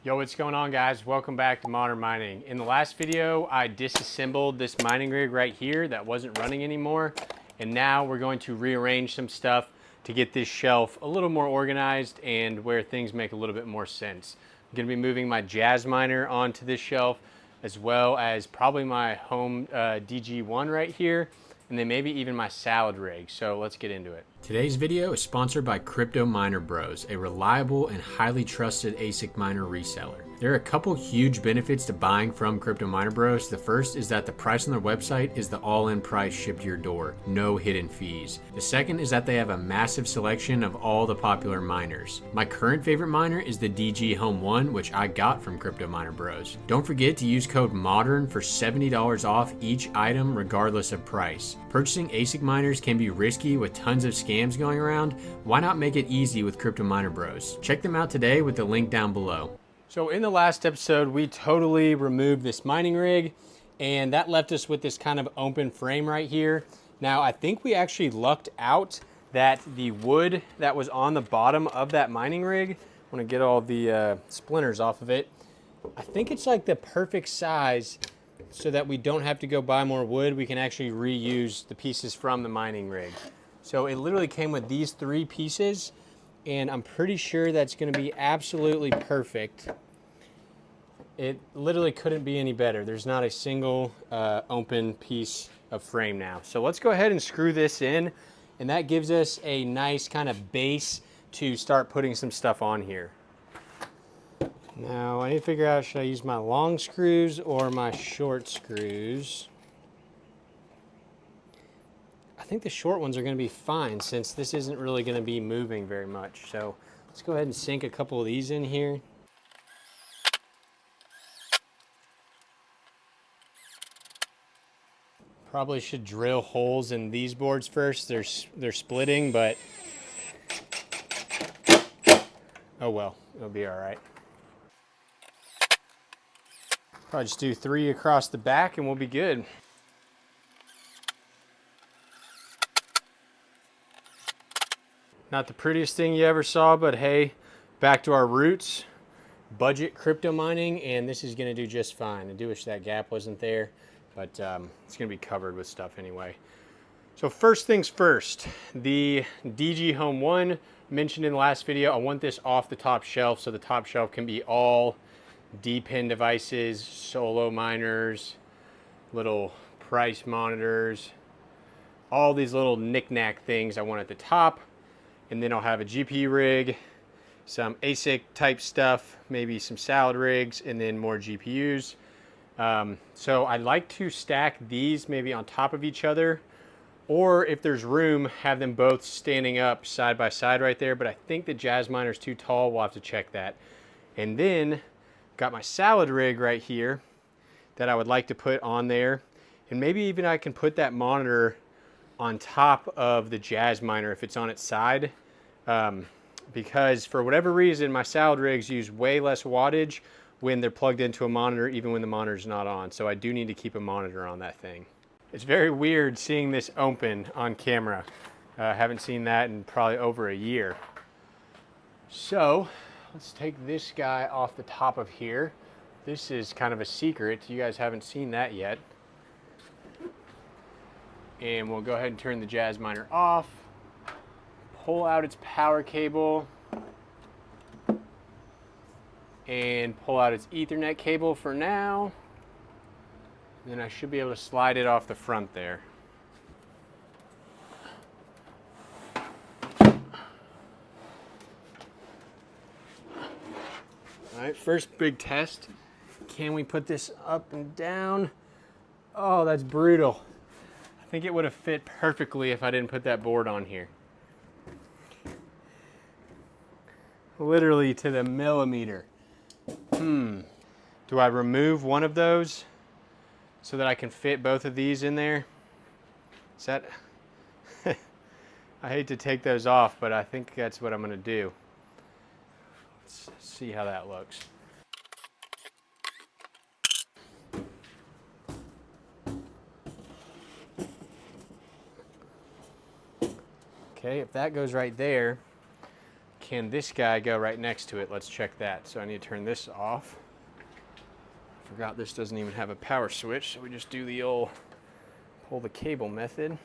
Yo, what's going on, guys? Welcome back to Modern Mining. In the last video, I disassembled this mining rig right here that wasn't running anymore. And now we're going to rearrange some stuff to get this shelf a little more organized and where things make a little bit more sense. I'm gonna be moving my jazz miner onto this shelf, as well as probably my home DG1 right here, and then maybe even my salad rig. So let's get into it. Today's video is sponsored by Crypto Miner Bros, a reliable and highly trusted ASIC miner reseller. There are a couple huge benefits to buying from Crypto Miner Bros. The first is that the price on their website is the all-in price shipped to your door, no hidden fees. The second is that they have a massive selection of all the popular miners. My current favorite miner is the DG Home 1, which I got from Crypto Miner Bros. Don't forget to use code MODERN for $70 off each item regardless of price. Purchasing ASIC miners can be risky with tons of scams going around. Why not make it easy with Crypto Miner Bros? Check them out today with the link down below. So in the last episode, we totally removed this mining rig, and that left us with this kind of open frame right here. Now, I think we actually lucked out that the wood that was on the bottom of that mining rig, I want to get all the splinters off of it. I think it's like the perfect size so that we don't have to go buy more wood. We can actually reuse the pieces from the mining rig. So it literally came with these 3 pieces, and I'm pretty sure that's going to be absolutely perfect. It literally couldn't be any better. There's not a single open piece of frame now. So let's go ahead and screw this in, and that gives us a nice kind of base to start putting some stuff on here. Now I need to figure out, should I use my long screws or my short screws? I think the short ones are going to be fine since this isn't really going to be moving very much. So let's go ahead and sink a couple of these in here. Probably should drill holes in these boards first. They're splitting, but oh well, it'll be all right. Probably just do 3 across the back and we'll be good. Not the prettiest thing you ever saw, but hey, back to our roots. Budget crypto mining, and this is gonna do just fine. I do wish that gap wasn't there, but it's gonna be covered with stuff anyway. So first things first, the DG Home 1 mentioned in the last video, I want this off the top shelf so the top shelf can be all D-pin devices, solo miners, little price monitors, all these little knick-knack things I want at the top. And then I'll have a GPU rig, some ASIC type stuff, maybe some salad rigs, and then more GPUs. So I'd like to stack these maybe on top of each other, or if there's room, have them both standing up side by side right there. But I think the jazz miner's too tall. We'll have to check that. And then got my salad rig right here that I would like to put on there. And maybe even I can put that monitor on top of the jazz miner if it's on its side, because for whatever reason my salad rigs use way less wattage when they're plugged into a monitor, even when the monitor's not on. So I do need to keep a monitor on that thing. It's very weird seeing this open on camera. Haven't seen that in probably over a year. So let's take this guy off the top of here. This is kind of a secret. You guys haven't seen that yet. And we'll go ahead and turn the jazz miner off, pull out its power cable, and pull out its Ethernet cable for now. Then I should be able to slide it off the front there. All right, first big test. Can we put this up and down? Oh, that's brutal. I think it would have fit perfectly if I didn't put that board on here. Literally to the millimeter. Do I remove one of those so that I can fit both of these in there? Is that... I hate to take those off, but I think that's what I'm gonna do. Let's see how that looks. Okay, if that goes right there, can this guy go right next to it? Let's check that. So I need to turn this off. Forgot this doesn't even have a power switch, so we just do the old pull the cable method.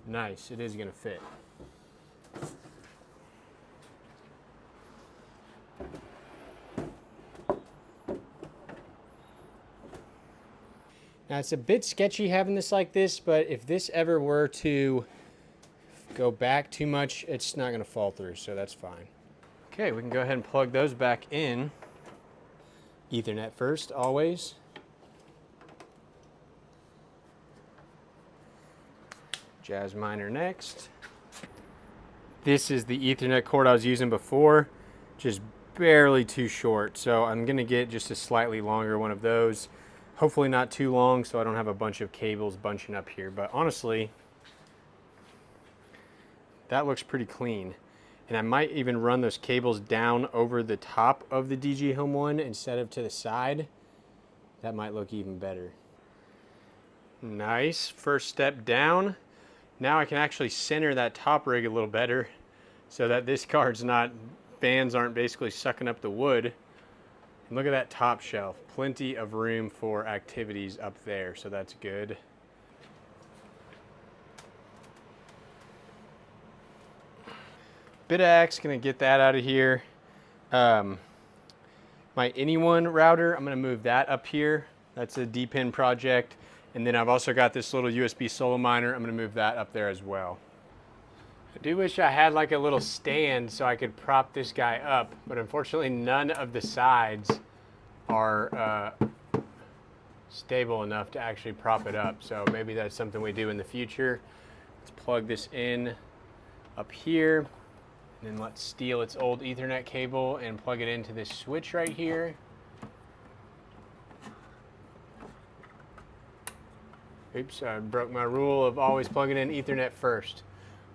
Nice, it is gonna fit. Now it's a bit sketchy having this like this, but if this ever were to go back too much, it's not gonna fall through, so that's fine. Okay, we can go ahead and plug those back in. Ethernet first, always. Jazz miner next. This is the Ethernet cord I was using before, just barely too short. So I'm gonna get just a slightly longer one of those. Hopefully not too long so I don't have a bunch of cables bunching up here. But honestly, that looks pretty clean. And I might even run those cables down over the top of the DG Home 1 instead of to the side. That might look even better. Nice, first step down. Now I can actually center that top rig a little better so that this card's not, fans aren't basically sucking up the wood. And look at that top shelf, plenty of room for activities up there, so that's good. Bitax, gonna get that out of here. My Anyone router, I'm gonna move that up here. That's a D-pin project. And then I've also got this little USB solo miner. I'm gonna move that up there as well. I do wish I had like a little stand so I could prop this guy up, but unfortunately none of the sides are stable enough to actually prop it up. So maybe that's something we do in the future. Let's plug this in up here. And then let's steal its old Ethernet cable and plug it into this switch right here. Oops, I broke my rule of always plugging in Ethernet first.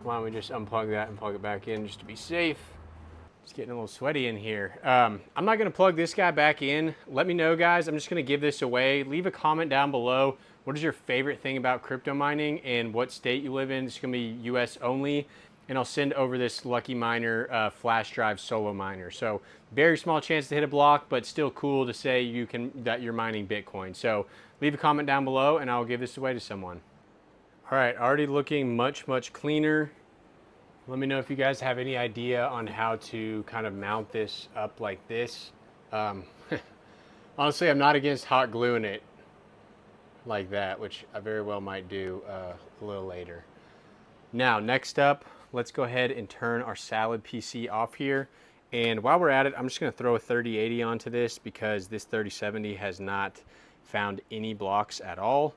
Why don't we just unplug that and plug it back in just to be safe. It's getting a little sweaty in here. I'm not gonna plug this guy back in. Let me know, guys. I'm just gonna give this away. Leave a comment down below. What is your favorite thing about crypto mining and what state you live in? It's gonna be US only. And I'll send over this Lucky Miner flash drive solo miner. So very small chance to hit a block, but still cool to say that you're mining Bitcoin. So leave a comment down below and I'll give this away to someone. All right, already looking much, much cleaner. Let me know if you guys have any idea on how to kind of mount this up like this. Honestly, I'm not against hot gluing it like that, which I very well might do a little later. Now, next up, let's go ahead and turn our Salad PC off here. And while we're at it, I'm just gonna throw a 3080 onto this because this 3070 has not found any blocks at all.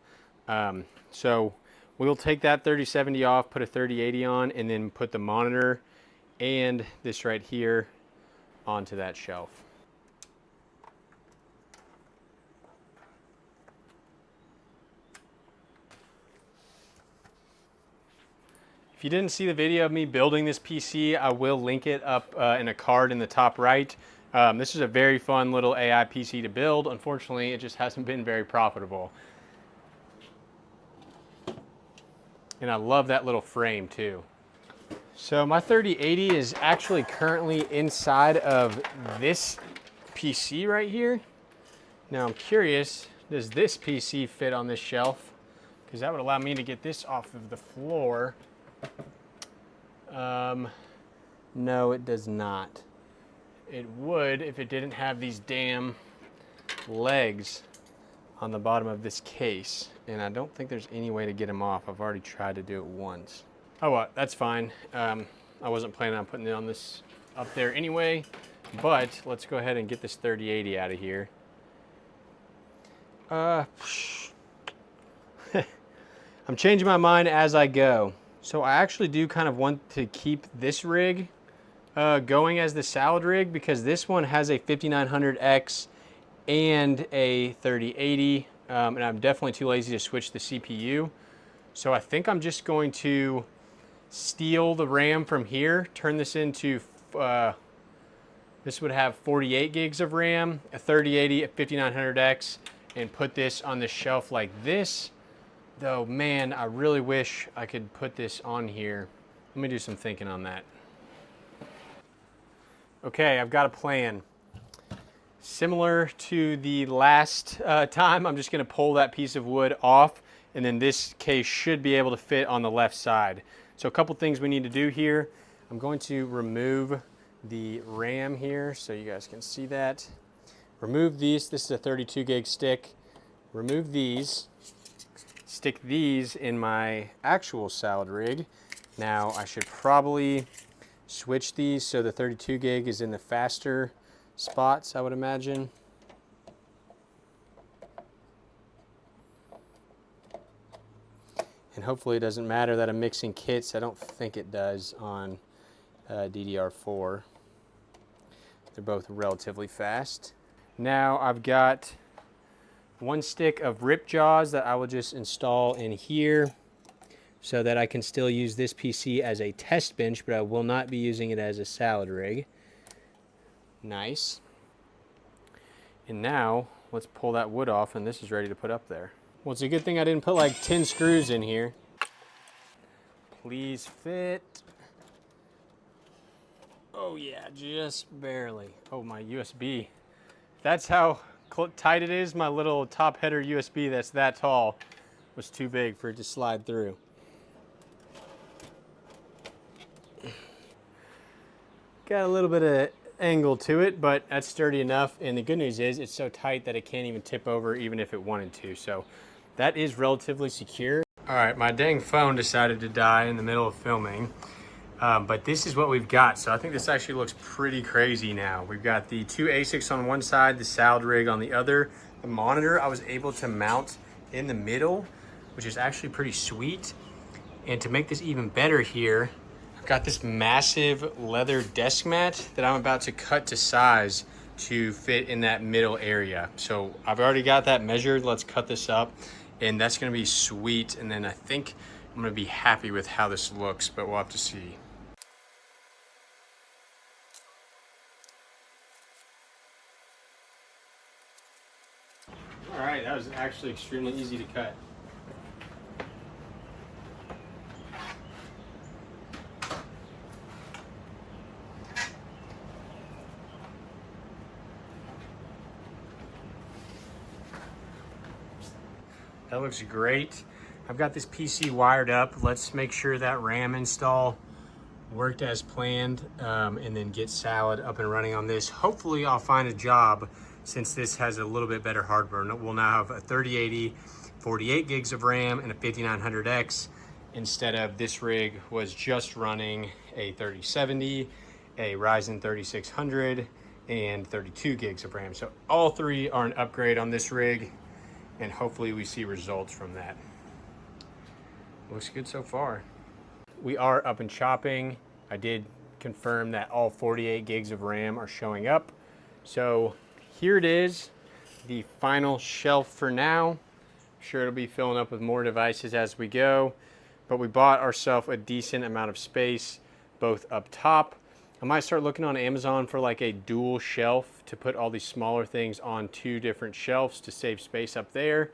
So we'll take that 3070 off, put a 3080 on, and then put the monitor and this right here onto that shelf. If you didn't see the video of me building this PC, I will link it up in a card in the top right. This is a very fun little AI PC to build. Unfortunately, it just hasn't been very profitable. And I love that little frame too. So my 3080 is actually currently inside of this PC right here. Now I'm curious, does this PC fit on this shelf? Because that would allow me to get this off of the floor. No, it does not. It would if it didn't have these damn legs on the bottom of this case. And I don't think there's any way to get them off. I've already tried to do it once. Oh, well, that's fine. I wasn't planning on putting it on this up there anyway, but let's go ahead and get this 3080 out of here. I'm changing my mind as I go. So I actually do kind of want to keep this rig going as the salad rig because this one has a 5900X and a 3080, and I'm definitely too lazy to switch the CPU. So I think I'm just going to steal the RAM from here, turn this into, this would have 48 gigs of RAM, a 3080, a 5900X, and put this on the shelf like this. Though, man, I really wish I could put this on here. Let me do some thinking on that. Okay, I've got a plan. Similar to the last time, I'm just gonna pull that piece of wood off, and then this case should be able to fit on the left side. So a couple things we need to do here. I'm going to remove the RAM here so you guys can see that. Remove these, this is a 32 gig stick. Remove these, stick these in my actual salad rig. Now I should probably switch these so the 32 gig is in the faster spots, I would imagine. And hopefully it doesn't matter that I'm mixing kits. I don't think it does on DDR4. They're both relatively fast. Now I've got one stick of rip jaws that I will just install in here so that I can still use this PC as a test bench, but I will not be using it as a salad rig. Nice. And now let's pull that wood off, and this is ready to put up there. Well, it's a good thing I didn't put like 10 screws in here. Please fit. Oh yeah, just barely. Oh, my USB. That's how tight it is. My little top header USB that's that tall was too big for it to slide through. Got a little bit of angle to it, but that's sturdy enough. And the good news is it's so tight that it can't even tip over even if it wanted to. So that is relatively secure. All right, my dang phone decided to die in the middle of filming. But this is what we've got. So I think this actually looks pretty crazy now. We've got the two ASICs on one side, the salad rig on the other. The monitor I was able to mount in the middle, which is actually pretty sweet. And to make this even better here, I've got this massive leather desk mat that I'm about to cut to size to fit in that middle area. So I've already got that measured. Let's cut this up, and that's gonna be sweet. And then I think I'm gonna be happy with how this looks, but we'll have to see. All right, that was actually extremely easy to cut. That looks great. I've got this PC wired up. Let's make sure that RAM install worked as planned, and then get Salad up and running on this. Hopefully I'll find a job since this has a little bit better hardware. We'll now have a 3080, 48 gigs of RAM, and a 5900X instead of this rig was just running a 3070, a Ryzen 3600, and 32 gigs of RAM. So all three are an upgrade on this rig, and hopefully we see results from that. Looks good so far. We are up and chopping. I did confirm that all 48 gigs of RAM are showing up. So here it is, the final shelf for now. I'm sure it'll be filling up with more devices as we go, but we bought ourselves a decent amount of space, both up top. I might start looking on Amazon for like a dual shelf to put all these smaller things on two different shelves to save space up there.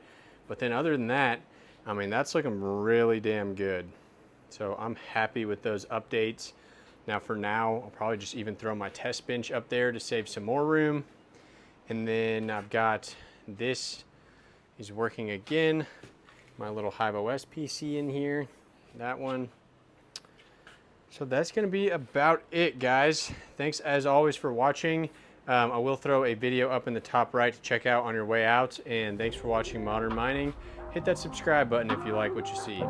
But then other than that, I mean, that's looking really damn good. So I'm happy with those updates. Now for now, I'll probably just even throw my test bench up there to save some more room. And then I've got this is working again. My little HiveOS PC in here, that one. So that's gonna be about it, guys. Thanks as always for watching. I will throw a video up in the top right to check out on your way out. And thanks for watching Modern Mining. Hit that subscribe button if you like what you see.